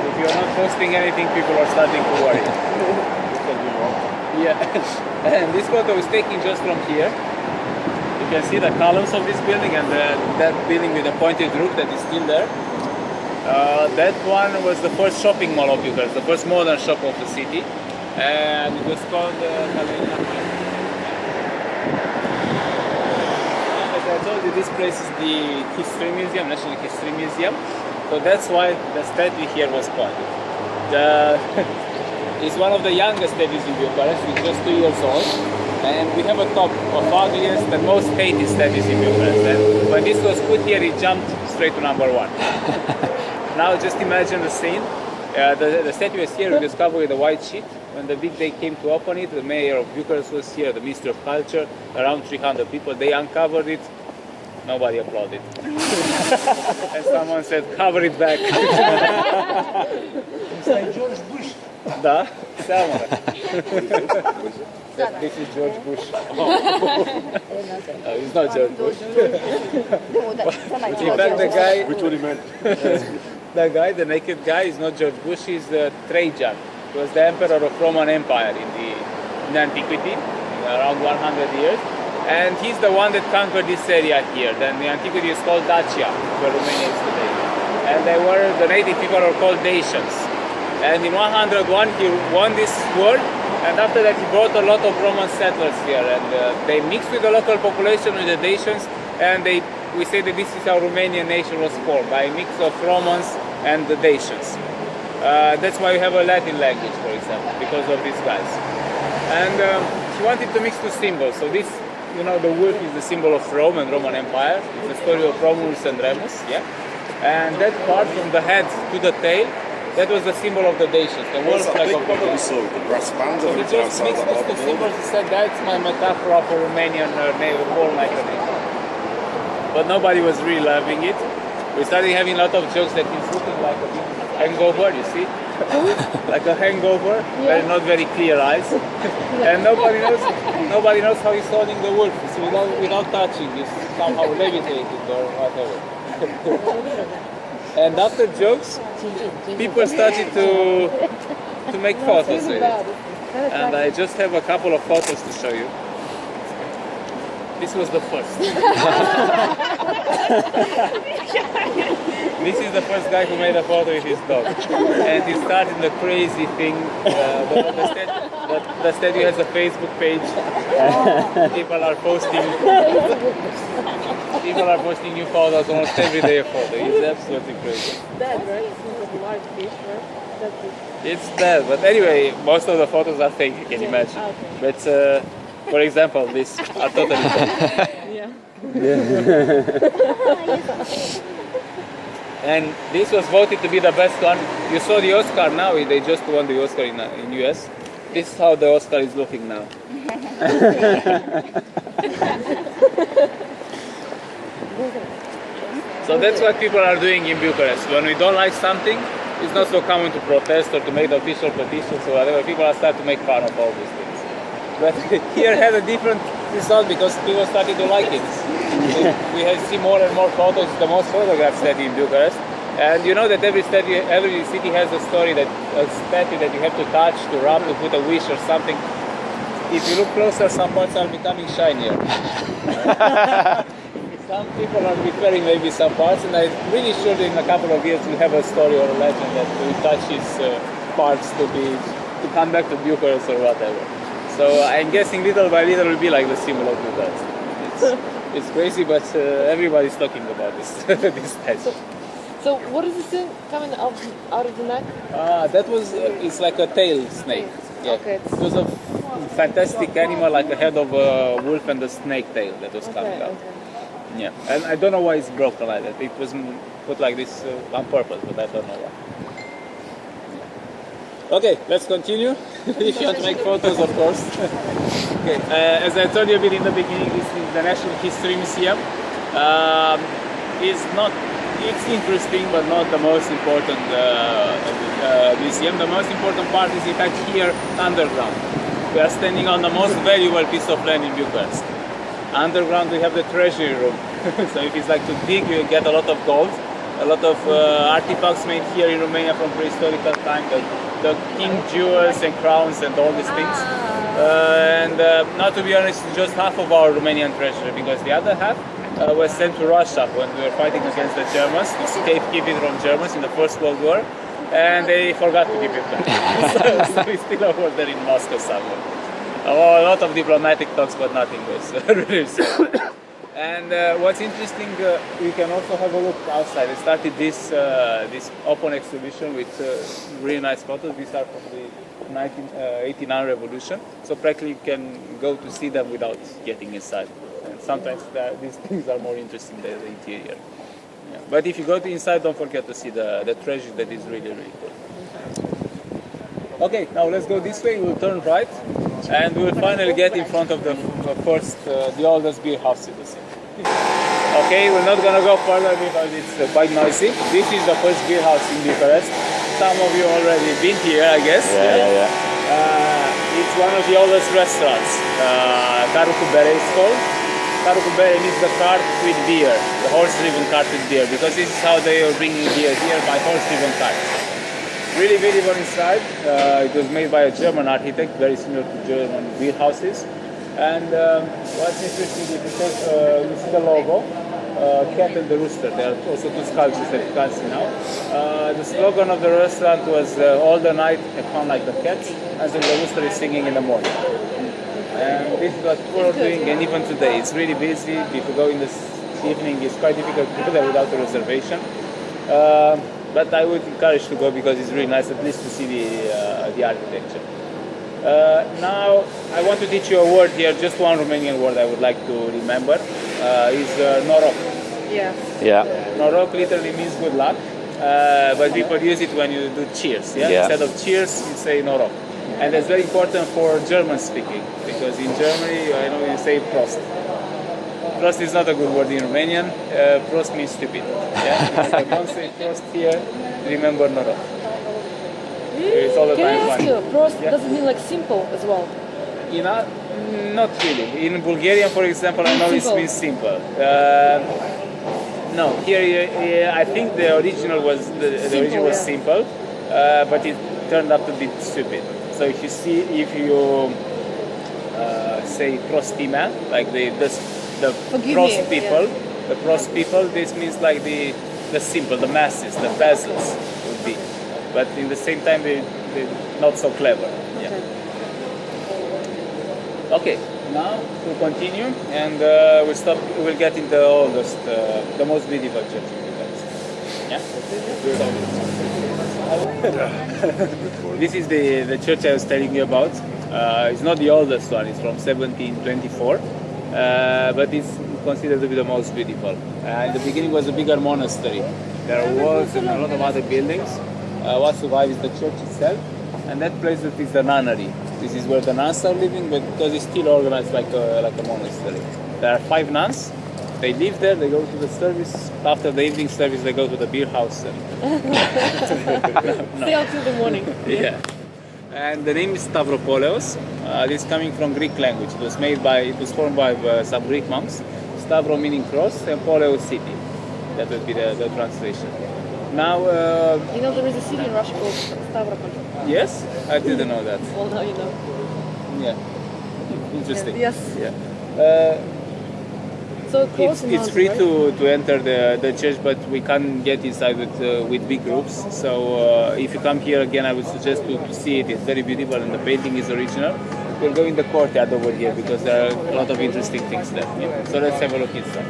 If you're not posting anything, people are starting to worry. Yeah, and this photo is taken just from here. You can see the columns of this building and that building with the pointed roof that is still there. That one was the first shopping mall of Bucharest, the first modern shop of the city, and it was called Hellenic. told you, this place is the History Museum, National History Museum. So that's why the statue here was pointed. It's one of the youngest statues in Bucharest. It's just 2 years old. And we have a top of ugliest and most hated statues in Bucharest. And when this was put here, it jumped straight to number 1. Now just imagine the scene. The statue is here, it was covered with a white sheet. When the big day came to open it, the mayor of Bucharest was here, the Minister of Culture, around 300 people. They uncovered it. Nobody applauded. And someone said, cover it back. It's like George Bush. Da? Seama. This is George Bush. No, it's not George Bush. In fact, the guy... Which one he meant? The guy, the naked guy, is not George Bush, he's Trajan. He was the emperor of Roman Empire in antiquity, around 100 years. And he's the one that conquered this area here. Then the antiquity is called Dacia, where Romania is today. And the native people are called Dacians. And in 101 he won this war, and after that he brought a lot of Roman settlers here. And they mixed with the local population, with the Dacians, and we say that this is how Romanian nation was formed, by a mix of Romans and the Dacians. That's why we have a Latin language, for example, because of these guys. And he wanted to mix two symbols. So this, you know, the wolf is the symbol of Rome and Roman Empire. It's the story of Romulus and Remus, yeah? And that part from the head to the tail, that was the symbol of the Dacians, the wolf flag of the Dacians. The brass bands So he just mixed these two symbols and said, that's my metaphor for Romanian war like a nation. But nobody was really loving it. We started having a lot of jokes that he's looking like a hangover, you see? Like a hangover, yeah. Not very clear eyes. And nobody knows how he's holding the wolf. You see, without touching, he's somehow levitating or whatever. And after jokes, people started to make photos with it. And I just have a couple of photos to show you. This was the first. This is the first guy who made a photo with his dog. And he started the crazy thing. The statue has a Facebook page. People are posting new photos, almost every day a photo. It's absolutely crazy. Dead, right? It's a large fish, right? That's it. It's dead, but anyway, most of the photos are fake, you can imagine. Okay. But for example, these are totally fake. Yeah. And this was voted to be the best one. You saw the Oscar now, they just won the Oscar in US. This is how the Oscar is looking now. So that's what people are doing in Bucharest. When we don't like something, it's not so common to protest or to make the official petitions or whatever. People are starting to make fun of all these things. But here had a different result because people started to like it. We have seen more and more photos. It's the most photographed statue in Bucharest. And you know that every city has a story, that a statue that you have to touch, to rub, to put a wish or something. If you look closer, some parts are becoming shinier. Some people are preferring maybe some parts, and I'm really sure that in a couple of years we'll have a story or a legend that will touch his parts to come back to Bucharest or whatever. So I'm guessing little by little will be like the symbol of Bucharest. It's crazy, but everybody's talking about this this statue. So what is this thing coming out of the neck? That was it's like a tail snake. Yeah. Okay. It was a fantastic animal, like a head of a wolf and a snake tail that was coming out. Okay. Yeah, and I don't know why it's broken like that. It was put like this on purpose, but I don't know why. Okay, let's continue. If you want to make photos, of course. Okay, as I told you a bit in the beginning, this is the National History Museum. It's interesting, but not the most important museum. The most important part is in fact here underground. We are standing on the most valuable piece of land in Bucharest. Underground we have the treasury room. So if it's like to dig, you get a lot of gold, a lot of artifacts made here in Romania from prehistorical time, the king jewels and crowns and all these things. Now to be honest, just half of our Romanian treasury, because the other half was sent to Russia when we were fighting against the Germans, to keep it from Germans in the First World War, and they forgot to give it back. So it's still over there in Moscow somewhere. A lot of diplomatic talks, but nothing was really resolved. And what's interesting, we can also have a look outside. I started this open exhibition with really nice photos. These are from the 1989 revolution. So practically you can go to see them without getting inside. And sometimes these things are more interesting than the interior. Yeah. But if you go to inside, don't forget to see the treasure that is really, really cool. Okay, now let's go this way. We'll turn right, and we'll finally get in front of the oldest beer house in the city. Okay, we're not gonna go further because it's quite noisy. This is the first beer house in Bucharest. Some of you already been here, I guess. Yeah. It's one of the oldest restaurants. Carul cu bere is called. Carul cu bere means the cart with beer, the horse-driven cart with beer, because this is how they are bringing beer here by horse-driven cart. Really beautiful inside. It was made by a German architect, very similar to German beer houses. And what's interesting is because you see the logo, cat and the rooster. There are also two sculptures that you can see now. The slogan of the restaurant was all the night have fun like the cat, and then the rooster is singing in the morning. And this is what we're doing, and even today it's really busy. If you go in the evening, it's quite difficult to go there without a reservation. But I would encourage to go because it's really nice, at least to see the architecture. Now, I want to teach you a word here, just one Romanian word I would like to remember, is noroc. Yeah. Noroc literally means good luck, but people use it when you do cheers. Instead of cheers, you say noroc. And that's very important for German speaking, because in Germany, I know you say Prost. Prost is not a good word in Romanian. Prost means stupid. So don't say Prost here, remember noroc. It's all the time Can I ask you, Prost Yeah. doesn't mean like simple as well? Not really. In Bulgarian, for example, I know it means simple. No, here I think the original was simple, but it turned out to be stupid. So if you say prostima, like the Prost people, the Prost people, this means like the simple, the masses, the peasants would be. But in the same time, they're not so clever. Yeah. Okay, now we'll continue, and we'll get into the oldest, the most beautiful church in Bucharest. Yeah? This is the church I was telling you about. It's not the oldest one, it's from 1724, but it's considered to be the most beautiful. In the beginning was a bigger monastery. There are walls and a lot of other buildings. What survives is the church itself, and that place that is the nunnery. This is where the nuns are living, but because it's still organized like a monastery. There are 5 nuns. They live there, they go to the service. After the evening service, they go to the beer house. And Stay out till the morning. Yeah. And the name is Stavropoleos. This is coming from Greek language. It was formed by some Greek monks. Stavro meaning cross, and Poleo city. That would be the translation. Now, you know there is a city in Russia called Stavropol. Yes, I didn't know that. Well, now you know. Yeah, interesting. Yes. Yeah. So close it's free to enter the church, but we can't get inside with big groups. So if you come here again, I would suggest to see it. It's very beautiful, and the painting is original. We'll go in the courtyard over here because there are a lot of interesting things there. Yeah. So let's have a look inside.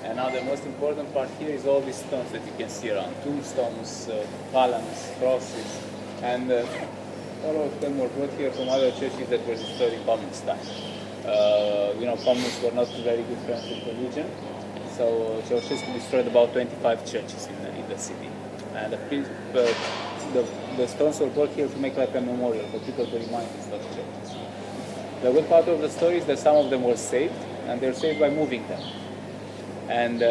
And now the most important part here is all these stones that you can see around. Tombstones, columns, crosses. And all of them were brought here from other churches that were destroyed in communist time. Communists were not very good friends with religion, so Ceausescu destroyed about 25 churches in the city. And the stones were brought here to make like a memorial for people to remind those churches. The good part of the story is that some of them were saved, and they're saved by moving them. And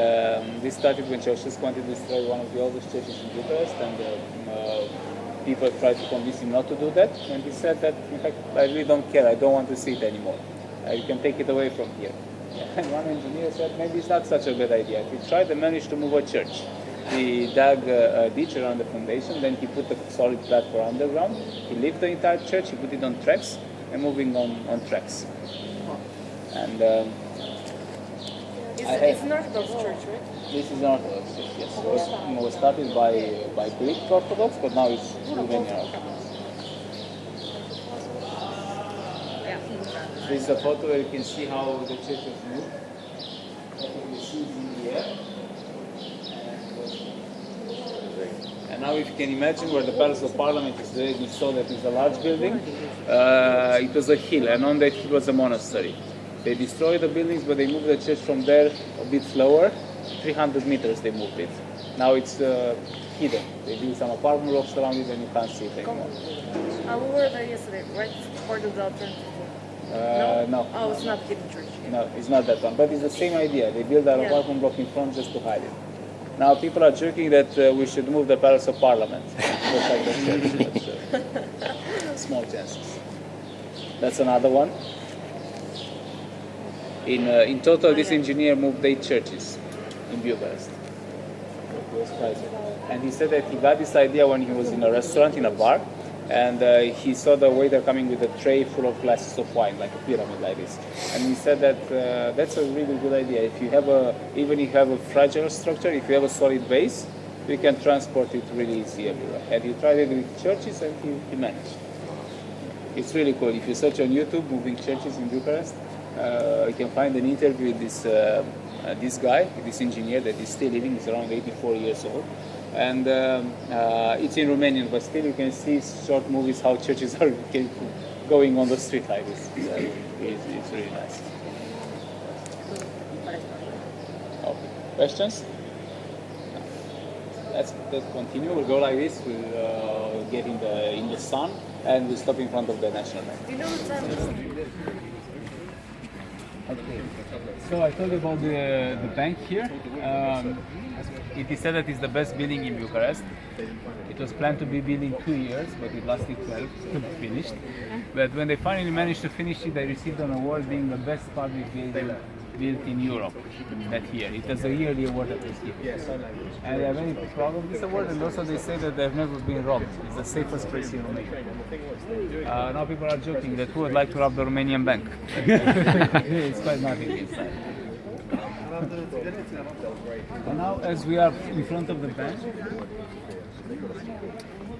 this started when Ceausescu wanted to destroy one of the oldest churches in Bucharest, and people tried to convince him not to do that, and he said that, in fact, I really don't care, I don't want to see it anymore. You can take it away from here. And one engineer said, maybe it's not such a good idea. He tried and managed to move a church. He dug a ditch around the foundation, then he put a solid platform underground, he lifted the entire church, he put it on tracks, and moving on tracks. And It's an Orthodox church, right? this is an Orthodox church, yes. It was started by Greek Orthodox, but now it's Romanian Orthodox. This is a photo where you can see how the church was moved. You see it in the air. And now if you can imagine where the Palace of Parliament is today, you saw that it's a large building. It was a hill, and on that hill was a monastery. They destroyed the buildings, but they moved the church from there a bit slower. 300 meters they moved it. Now it's hidden. They built some apartment blocks around it and you can't see it anymore. We were there yesterday, right? Part of the alternative. No. Oh, it's not hidden church. No, it's not that one. But it's the same idea. They built an apartment block in front just to hide it. Now people are joking that we should move the Palace of Parliament. Just like the church. But, small chances. That's another one. In total, this engineer moved 8 churches in Bucharest. And he said that he got this idea when he was in a restaurant, in a bar, and he saw the waiter coming with a tray full of glasses of wine, like a pyramid like this. And he said that that's a really good idea. If you have even if you have a fragile structure, if you have a solid base, you can transport it really easy everywhere. And he tried it with churches and he managed. It's really cool. If you search on YouTube, moving churches in Bucharest, you can find an interview with this guy, this engineer that is still living. He's around 84 years old. And it's in Romanian, but still you can see short movies how churches are going on the street like this. It's really nice. Okay. Questions? Let's continue. We'll go like this. We'll get in the sun, and we'll stop in front of the National Bank. Do you know the time? Okay. So I told you about the bank here. It is said that it's the best building in Bucharest. It was planned to be built in 2 years, but it lasted 12 to be finished. But when they finally managed to finish it, they received an award being the best public building built in Europe that year. It was a yearly award that was given. And they are very proud of this award, and also they say that they've never been robbed. It's the safest place in Romania. Now people are joking that who would like to rob the Romanian bank? It's quite nothing inside. And now, as we are in front of the bank,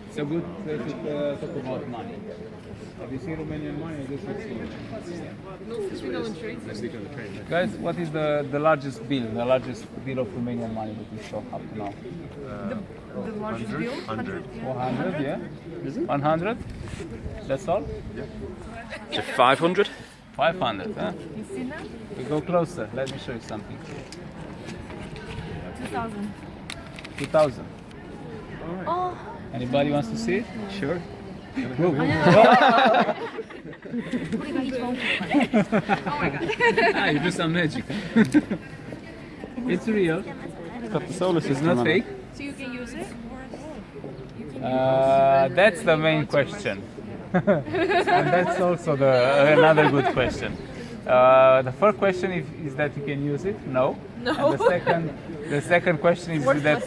it's a good place to talk about money. Have you seen Romanian money? I guess you've seen it. Guys, what is the largest bill, the largest bill of Romanian money that you saw up to now? The largest bill? 100. 100, yeah? 100? That's all? Is it 500? 500, huh? You see that? We go closer. Let me show you something. 2,000. 2,000. Oh. Anybody wants to see it? Sure. Go. Oh my god. You do some magic. It's real. It's not fake. So you can use it? That's the main question. And that's also another good question. The first question is that you can use it. No. No. And the second question is that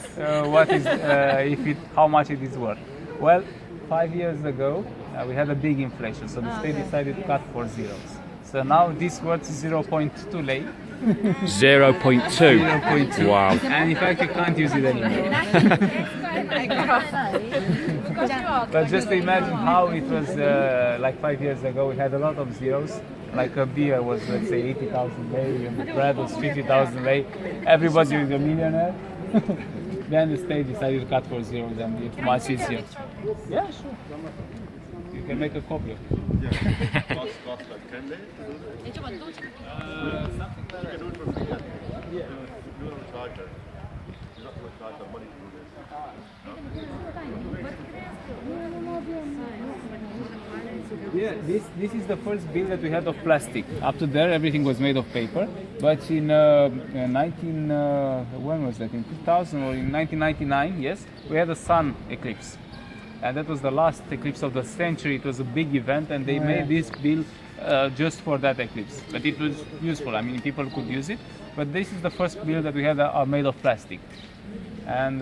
how much it is worth. Well, 5 years ago we had a big inflation, so the state decided to cut 4 zeros. So now this worth 0.2 lei. 0.2. 0.2. Wow. And in fact you can't use it anymore. But just imagine how it was like 5 years ago. We had a lot of zeros. Like a beer was, let's say, 80,000 lei, and the bread was 50,000 lei. Everybody was a millionaire. Then the state decided to cut 4 zeros and it's much easier. Yeah, sure. You can make a copy of it. Yeah. Cost like 10 days to do that? Something like that. You can do it for free. Yeah. You don't charge her. You're not going to charge her money to do this. Yeah, this is the first bill that we had of plastic. Up to there, everything was made of paper. But in when was that? In 2000 or in 1999, yes, we had a sun eclipse. And that was the last eclipse of the century. It was a big event, and they made this bill just for that eclipse. But it was useful. I mean, people could use it. But this is the first bill that we had made of plastic. And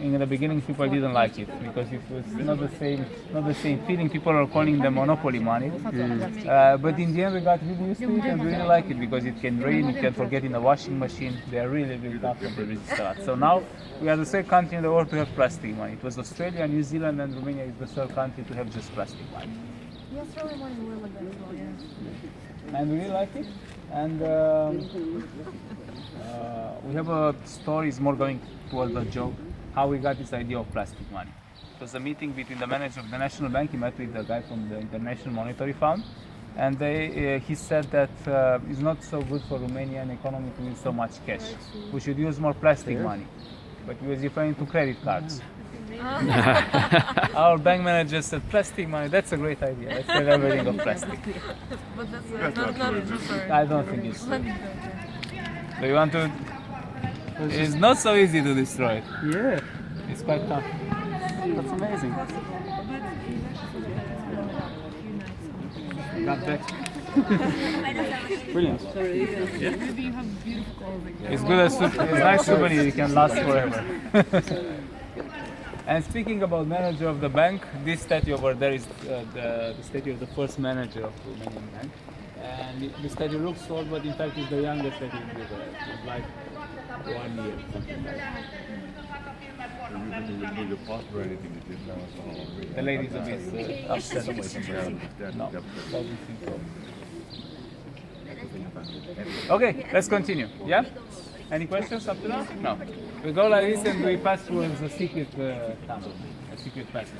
in the beginning, people didn't like it because it was not the same feeling. People are calling them monopoly money. But in the end, we got really used to it and we really like it because it can rain, it can forget in the washing machine. They are really, really tough and they resist a lot. So now we are the third country in the world to have plastic money. It was Australia, New Zealand, and Romania is the third country to have just plastic money. Yes, really money will like that as well, yeah. And we really like it. And we have a story, is more going towards a joke, how we got this idea of plastic money. It was a meeting between the manager of the National Bank. He met with the guy from the International Monetary Fund, and he said that it's not so good for Romanian economy to use so much cash. We should use more plastic money. But he was referring to credit cards. Our bank manager said, plastic money, that's a great idea. Let's have everything of plastic. But that's not true. I don't think it's true. Do you want to? It's not so easy to destroy it. Yeah, It's quite tough. that's amazing. Got back. Brilliant. It's good as it's nice souvenir. It can last forever. And speaking about manager of the bank, this statue over there is the statue of the first manager of the Romanian bank. And the statue looks old, but in fact it's the youngest statue in Bucharest. It's like 1 year, something like that. You didn't need a passport or anything. You did now. The lady's a bit upset. No, doesn't think so. Okay, let's continue. Yeah? Any questions up to now? No. We go like this and we pass towards a secret tunnel, a secret passage.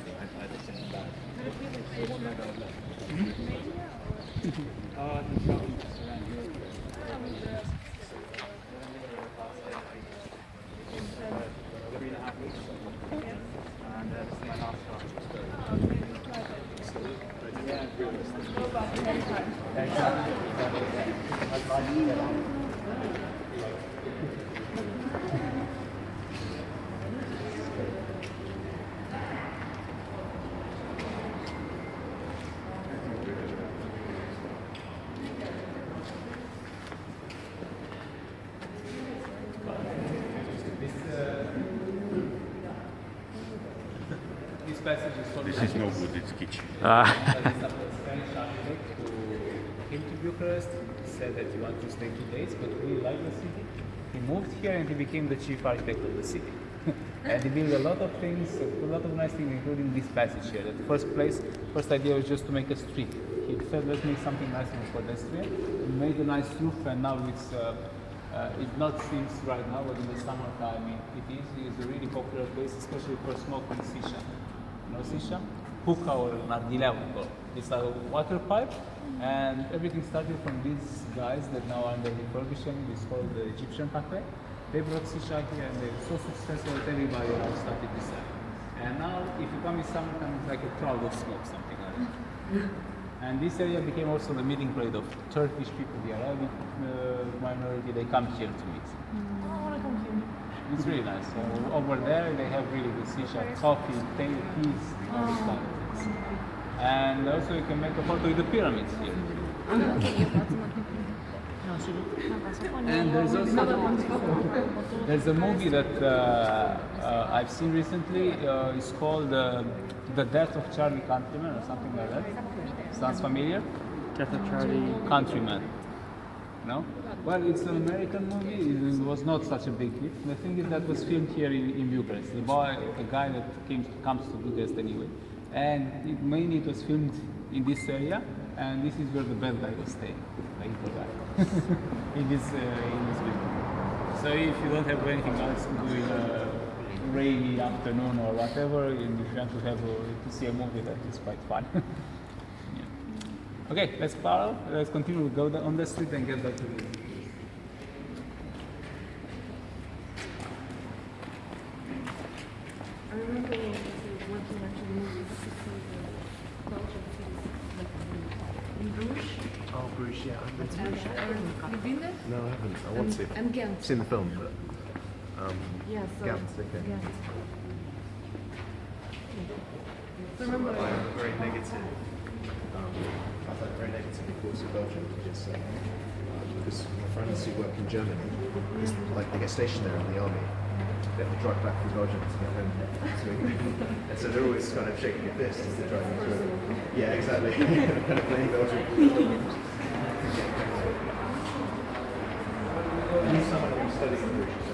This passage is called This is no good, it's kitchen. Spanish architect who came to Bucharest, said that he wanted to stay 2 days, but really liked the city. He moved here and he became the chief architect of the city. And he built a lot of things, a lot of nice things, including this passage here. The first idea was just to make a street. He said, let's make something nice for pedestrian. He made a nice roof, and now it not seems right now, but in the summertime it is. It's a really popular place, especially for smoking shisha. You know shisha? Hookah or nargilea we call it. It's a water pipe, and everything started from these guys that now are under refurbishing. It's called the Egyptian Cafe. They brought shisha here and they're so successful that everybody now started to sell. And now, if you come in summertime, it's like a cloud of smoke, something like that. And this area became also the meeting place of Turkish people, the Arabic minority. They come here to meet. It's really nice. So over there, they have really good shisha, coffee, teas, all this kind of things. And also, you can make a photo with the pyramids here. And there's a movie that I've seen recently. It's called The Death of Charlie Countryman or something like that. Sounds familiar? Death of Charlie Countryman. No? Well, it's an American movie. It was not such a big hit. The thing is that was filmed here in Bucharest. The guy that comes to Bucharest anyway. And mainly it was filmed in this area. And this is where the bad guy was staying, the evil guy, in this building. So if you don't have anything else to do rainy afternoon or whatever, and if you want to have to see a movie, that is quite fun. Yeah. Okay, let's follow. Let's continue. Go on the street and get back to the. I remember when we went to the movie, to see the Belgian cities, in Bruges. Oh, Bruges, yeah. I've been to Bruges. Have you been there? No, I haven't. I want to. And Ghent. I've seen the film, but Yeah, so Ghent, okay. Ghent. So remember, I have a very negative. I've had a very negative reports of Belgium because my friends who work in Germany, like they get stationed there in the army, they have to drive back from Belgium to get home to England, and so they're always kind of shaking their fists as they're driving through. Yeah, exactly. Kind of playing Belgium. And someone who's studying British.